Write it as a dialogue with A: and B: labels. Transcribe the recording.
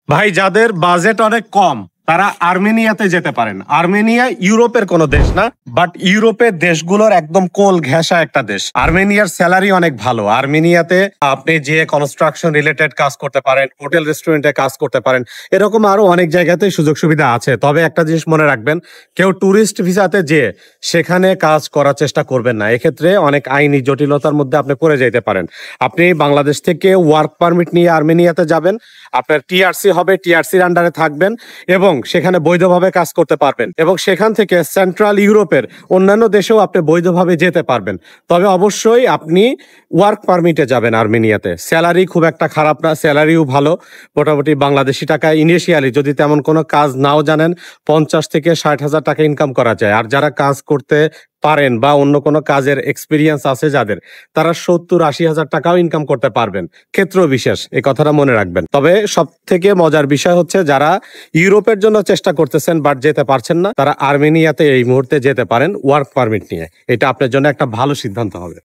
A: ভাই যাদের বাজেট অনেক কম তারা আর্মেনিয়াতে যেতে পারেন। আর্মেনিয়া ইউরোপের কোনো দেশ না, বাট ইউরোপের দেশগুলোর একদম কোল ঘেঁষা একটা দেশ। আর্মেনিয়ার স্যালারি অনেক ভালো। আর্মেনিয়াতে আপনি যে কনস্ট্রাকশন রিলেটেড কাজ করতে পারেন, হোটেল রেস্টুরেন্টে কাজ করতে পারেন, এরকম আরো অনেক জায়গাতেই সুযোগ সুবিধা আছে। তবে একটা জিনিস মনে রাখবেন, কেউ ট্যুরিস্ট ভিসাতে যে সেখানে কাজ করার চেষ্টা করবেন না। এক্ষেত্রে অনেক আইনি জটিলতার মধ্যে আপনি পড়ে যেতে পারেন। আপনি বাংলাদেশ থেকে ওয়ার্ক পারমিট নিয়ে আর্মেনিয়াতে যাবেন, আপনার টিআরসি হবে, টিআরসির আন্ডারে থাকবেন এবং সেখানে বৈধভাবে কাজ করতে পারবেন এবং সেখান থেকে সেন্ট্রাল ইউরোপের অন্যান্য দেশেও আপনি বৈধভাবে যেতে পারবেন। তবে অবশ্যই আপনি ওয়ার্ক পারমিটে যাবেন আর্মেনিয়াতে। স্যালারি খুব একটা খারাপ না, স্যালারিও ভালো। মোটামুটি বাংলাদেশি টাকা ইনিশিয়ালি যদি তেমন কোনো কাজ নাও জানেন 50 থেকে 60 হাজার টাকা ইনকাম করা যায়। আর যারা কাজ করতে পারেন বা অন্য কোনো কাজের এক্সপিরিয়েন্স আছে যাদের, তারা 70-80 হাজার টাকাও ইনকাম করতে পারবেন, ক্ষেত্র বিশেষ। এই কথাটা মনে রাখবেন। তবে সব থেকে মজার বিষয় হচ্ছে যারা ইউরোপের জন্য চেষ্টা করতেছেন বাট যেতে পারছেন না, তারা আর্মেনিয়াতে এই মুহূর্তে যেতে পারেন ওয়ার্ক পারমিট নিয়ে। এটা আপনার জন্য একটা ভালো সিদ্ধান্ত হবে।